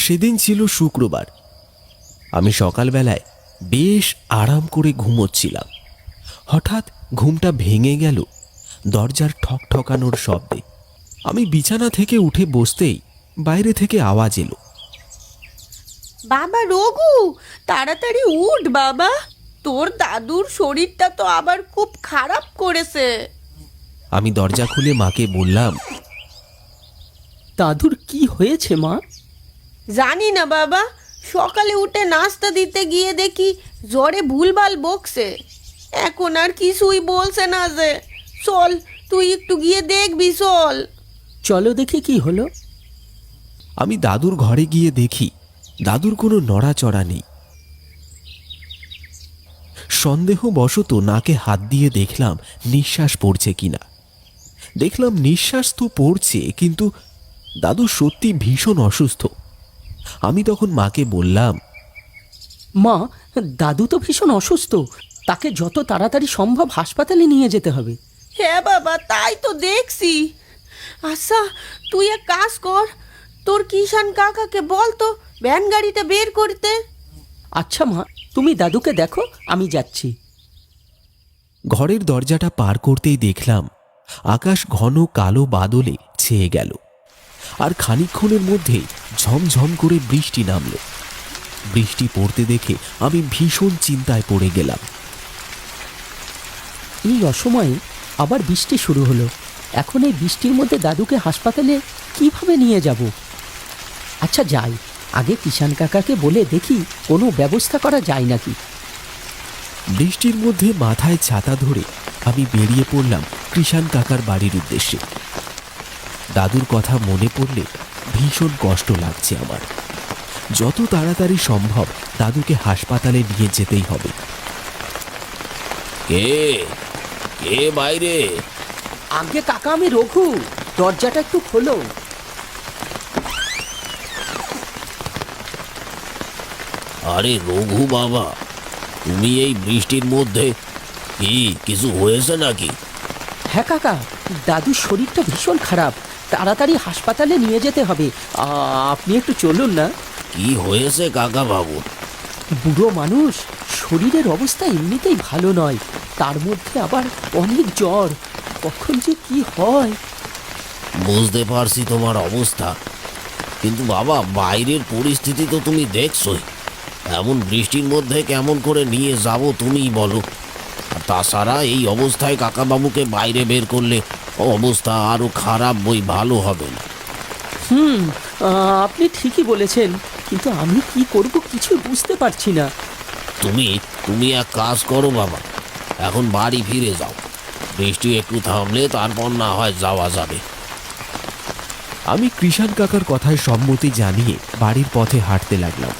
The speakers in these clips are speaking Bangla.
সেদিন ছিল শুক্রবার। আমি সকালবেলায় বেশ আরাম করে ঘুমোচ্ছিলাম। হঠাৎ ঘুমটা ভেঙে গেল দরজার ঠকঠকানোর শব্দে। আমি বিছানা থেকে উঠে বসতেই বাইরে থেকে আওয়াজ এলো, বাবা রঘু, তাড়াতাড়ি উঠ বাবা, তোর দাদুর শরীরটা তো আবার খুব খারাপ করেছে। আমি দরজা খুলে মাকে বললাম, দাদুর কি হয়েছে মা? জানি না বাবা, সকালে উঠে নাস্তা দিতে গিয়ে দেখি জ্বরে ভুলভাল বকছে, এখন আর কিছুই বলছে না যে। চল তুই একটু গিয়ে দেখবি, চল। চলো দেখি কি হলো। আমি দাদুর ঘরে গিয়ে দেখি দাদুর কোনো নড়াচড়া নেই। সন্দেহবশত নাকে হাত দিয়ে দেখলাম নিঃশ্বাস পড়ছে কিনা। দেখলাম নিঃশ্বাস তো পড়ছে, কিন্তু দাদু সত্যি ভীষণ অসুস্থ। আমি তখন মাকে বললাম, মা, দাদু তো ভীষণ অসুস্থ, তাকে যত তাড়াতাড়ি সম্ভব হাসপাতালে নিয়ে যেতে হবে। হ্যাঁ বাবা, তাই তো দেখছি। আচ্ছা, তুই এক কাজ কর, তোর কিষান কাকাকে বল তো ভ্যান গাড়িটা বের করতে। আচ্ছা মা, তুমি দাদুকে দেখো, আমি যাচ্ছি। ঘরের দরজাটা পার করতেই দেখলাম আকাশ ঘন কালো বাদলে ছেয়ে গেল, আর খানিকক্ষণের মধ্যে ঝমঝম করে বৃষ্টি নামল। বৃষ্টি পড়তে দেখে আমি ভীষণ চিন্তায় পড়ে গেলাম। এই অসময়ে আবার বৃষ্টি শুরু হলো। এখন এই বৃষ্টির মধ্যে দাদুকে হাসপাতালে কিভাবে নিয়ে যাব? আচ্ছা যাই, আগে কিষান কাকাকে বলে দেখি কোনো ব্যবস্থা করা যায় নাকি। বৃষ্টির মধ্যে মাথায় ছাতা ধরে আমি বেরিয়ে পড়লাম কৃষাণ কাকার বাড়ির উদ্দেশ্যে। দাদুর কথা মনে পড়লে ভীষণ কষ্ট লাগছে আমার। যত তাড়াতাড়ি সম্ভব দাদুকে হাসপাতালে নিয়ে যেতেই হবে। কে কে বাইরে? আগে কাকা, আমি রঘু, দরজাটা একটু খোলো। আরে রঘু বাবা, তুমি এই বৃষ্টির মধ্যে? কিছু হয়েছে নাকি? হ্যাঁ কাকা, দাদুর শরীরটা ভীষণ খারাপ, তাড়াতাড়ি হাসপাতালে নিয়ে যেতে হবে। আপনি একটু চলুন না। কি হয়েছে কাকা বাবু? বুড়ো মানুষ, শরীরের অবস্থা এমনিতেই ভালো নয়, তার মধ্যে আবার অনেক জ্বর, কখন যে কি হয়। বুঝতে পারছি তোমার অবস্থা, কিন্তু বাবা বাইরের পরিস্থিতি তো তুমি দেখছোই। এমন বৃষ্টির মধ্যে কেমন করে নিয়ে যাব তুমিই বলো। আর তাছাড়া এই অবস্থায় কাকাবাবুকে বাইরে বের করলে অবস্থা আরো খারাপ, বই ভালো হবে না। আপনি ঠিকই বলেছেন, কিন্তু আমি কি করব কিছু বুঝতে পারছি না। তুমি এক কাজ করো বাবা, এখন বাড়ি ফিরে যাও। বৃষ্টি একটু থামলে তারপর না হয় যাওয়া যাবে। আমি কৃষাণ কাকার কথায় সম্মতি জানিয়ে বাড়ির পথে হাঁটতে লাগলাম।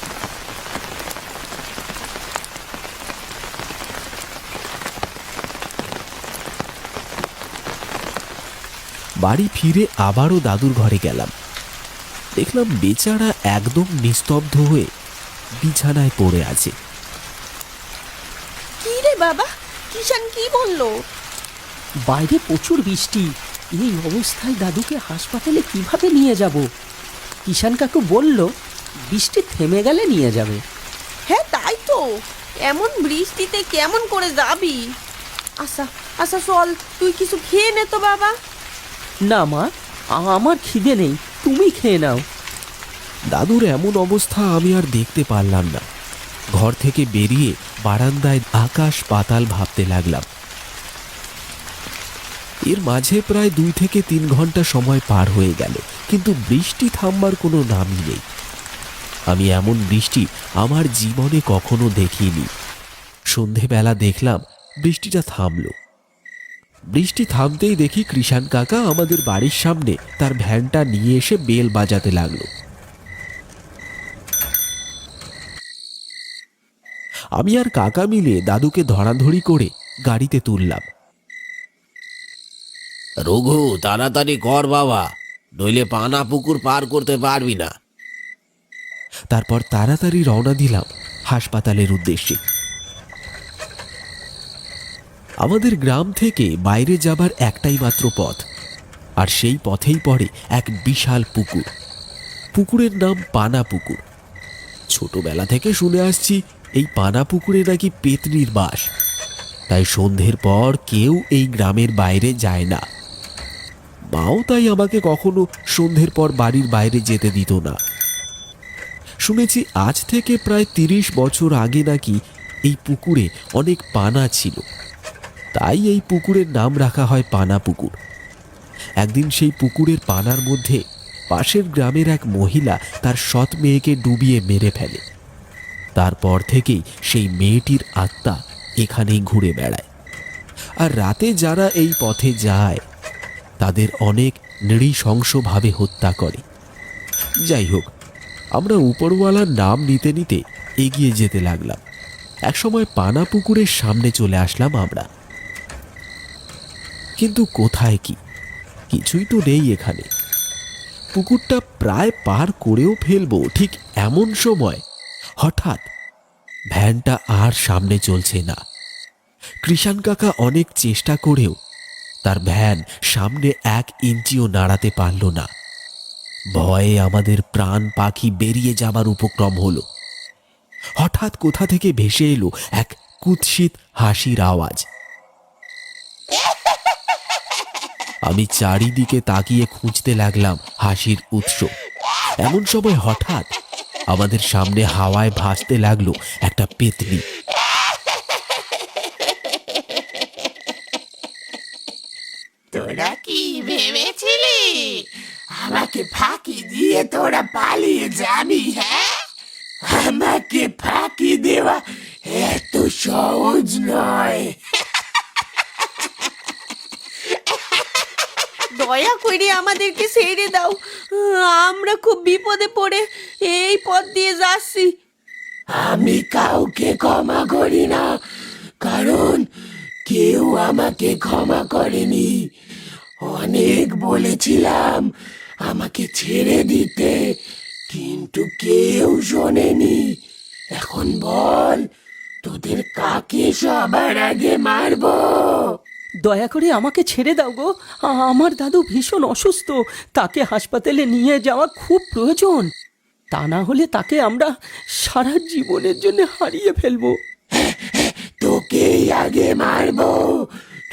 বাড়ি ফিরে আবারও দাদুর ঘরে গেলাম। দেখলাম বেচারা একদম নিস্তব্ধ হয়ে বিছানায় পড়ে আছে। কি রে বাবা, কিষান কি বললো? বাইরে প্রচুর বৃষ্টি, এই অবস্থায় দাদুকে হাসপাতালে কিভাবে নিয়ে যাব? কিষান কাকু বলল বৃষ্টি থেমে গেলে নিয়ে যাবে। হ্যাঁ তাই তো, এমন বৃষ্টিতে কেমন করে যাবি? আচ্ছা আচ্ছা, চল তুই কিছু খেয়ে নে তো বাবা। না মা, আমার খিদে নেই, তুমি খেয়ে নাও। দাদুর এমন অবস্থা আমি আর দেখতে পারলাম না। ঘর থেকে বেরিয়ে বারান্দায় আকাশ পাতাল ভাবতে লাগলাম। এর মাঝে প্রায় 2 থেকে 3 ঘন্টা সময় পার হয়ে গেল, কিন্তু বৃষ্টি থামবার কোনো নামই নেই। আমি এমন বৃষ্টি আমার জীবনে কখনো দেখিনি। সন্ধেবেলা দেখলাম বৃষ্টিটা থামলো। বৃষ্টি থামতেই দেখি কৃষাণ কাকা আমাদের বাড়ির সামনে তার ভ্যানটা নিয়ে এসে বেল বাজাতে লাগলো। আমি আর কাকা মিলে দাদুকে ধরাধরি করে গাড়িতে তুললাম। রঘু, তাড়াতাড়ি কর বাবা, নইলে পানা পুকুর পার করতে পারবি না। তারপর তাড়াতাড়ি রওনা দিলাম হাসপাতালের উদ্দেশ্যে। আমাদের গ্রাম থেকে বাইরে যাবার একটাই মাত্র পথ, আর সেই পথেই পড়ে এক বিশাল পুকুর। পুকুরের নাম পানা পুকুর। ছোটবেলা থেকে শুনে আসছি এই পানা পুকুরে নাকি পেতনির বাস, তাই সন্ধ্যের পর কেউ এই গ্রামের বাইরে যায় না। মাও তাই আমাকে কখনো সন্ধ্যের পর বাড়ির বাইরে যেতে দিত না। শুনেছি আজ থেকে প্রায় ৩০ বছর আগে নাকি এই পুকুরে অনেক পানা ছিল, তাই এই পুকুরের নাম রাখা হয় পানা পুকুর। একদিন সেই পুকুরের পানার মধ্যে পাশের গ্রামের এক মহিলা তার সৎ মেয়েকে ডুবিয়ে মেরে ফেলে। তারপর থেকেই সেই মেয়েটির আত্মা এখানেই ঘুরে বেড়ায়, আর রাতে যারা এই পথে যায় তাদের অনেক নৃশংসভাবে হত্যা করে। যাই হোক, আমরা উপরওয়ালার নাম নিতে নিতে এগিয়ে যেতে লাগলাম। একসময় পানা পুকুরের সামনে চলে আসলাম আমরা, কিন্তু কোথায় কি, কিছুই তো নেই এখানে। পুকুরটা প্রায় পার করেও ফেলবো, ঠিক এমন সময় হঠাৎ ভ্যানটা আর সামনে চলছে না। কৃষাণ কাকা অনেক চেষ্টা করেও তার ভ্যান সামনে 1 ইঞ্চিও নাড়াতে পারল না। ভয়ে আমাদের প্রাণ পাখি বেরিয়ে যাবার উপক্রম হলো। হঠাৎ কোথা থেকে ভেসে এলো এক কুৎসিত হাসির আওয়াজ। আমি চারিদিকে তাকিয়ে খুঁজতে লাগলাম হাসির উৎস। এমন সময় হঠাৎ আমাদের সামনে হাওয়ায় ভাসতে লাগলো একটা পেতনি। তোরা কি ভেবেছিলি আমাকে ফাঁকি দিয়ে তোরা পালিয়ে যাবি? হ্যাঁ, আমাকে ফাঁকি দেওয়া এত সহজ নয়। দয়া করে আমাদেরকে ছেড়ে দাও, আমরা খুব বিপদে পড়ে এই পথ দিয়ে যাচ্ছি। আমি কাউকে ক্ষমা করি না, কারণ কেউ আমাকে ক্ষমা করেনি। অনেক বলেছিলাম আমাকে ছেড়ে দিতে, কিন্তু কেউ শোনেনি। এখন বল, তোদের কাকে সবার আগে মারবো? দয়া করে আমাকে ছেড়ে দাও গো, আমার দাদু ভীষণ অসুস্থ, তাকে হাসপাতালে নিয়ে যাওয়া খুব প্রয়োজন। তা না হলে তাকে আমরা সারা জীবনের জন্য হারিয়ে ফেলবো। তোকেই আগে মারবো,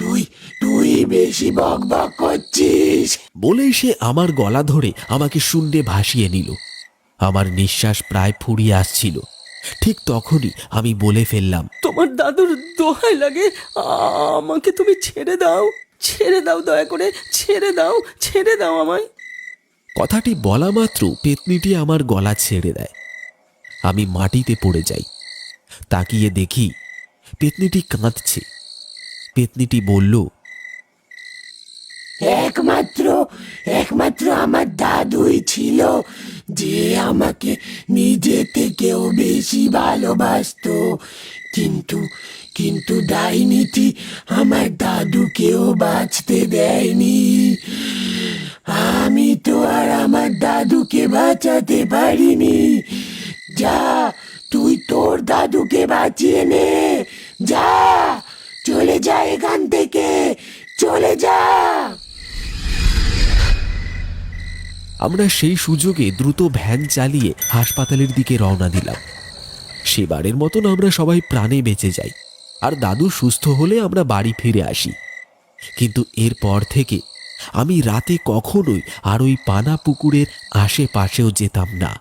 তুই তুই বেশি বক বক করছিস। বলেই সে আমার গলা ধরে আমাকে শূন্যে ভাসিয়ে নিল। আমার নিঃশ্বাস প্রায় ফুরিয়ে আসছিল। ঠিক তখনই আমি বলে ফেললাম, তোমার দাদুর দোহাই লাগে, আমাকে তুমি ছেড়ে দাও, ছেড়ে দাও, দয়া করে ছেড়ে দাও, ছেড়ে দাও আমায়। কথাটি বলা মাত্র পেতনিটি আমার গলা ছেড়ে দেয়। আমি মাটিতে পড়ে যাই। তাকিয়ে দেখি পেতনিটি কাঁদছে। পেতনিটি বলল, একমাত্র আমার দাদুই ছিল যে আমাকে নিজে থেকেও বেশি ভালোবাসতো, কিন্তু ডাইনিটি আমার দাদুকেও বাঁচতে দেয়নি। আমি তো আর আমার দাদুকে বাঁচাতে পারিনি। যা, তুই তোর দাদুকে বাঁচিয়ে নে। যা, চলে যা এখান থেকে, চলে যা। আমরা সেই সুযোগে দ্রুত ভ্যান চালিয়ে হাসপাতালের দিকে রওনা দিলাম। সেবারের মতন আমরা সবাই প্রাণে বেঁচে যাই, আর দাদু সুস্থ হলে আমরা বাড়ি ফিরে আসি। কিন্তু এরপর থেকে আমি রাতে কখনোই আর ওই পানা পুকুরের আশেপাশেও যেতাম না।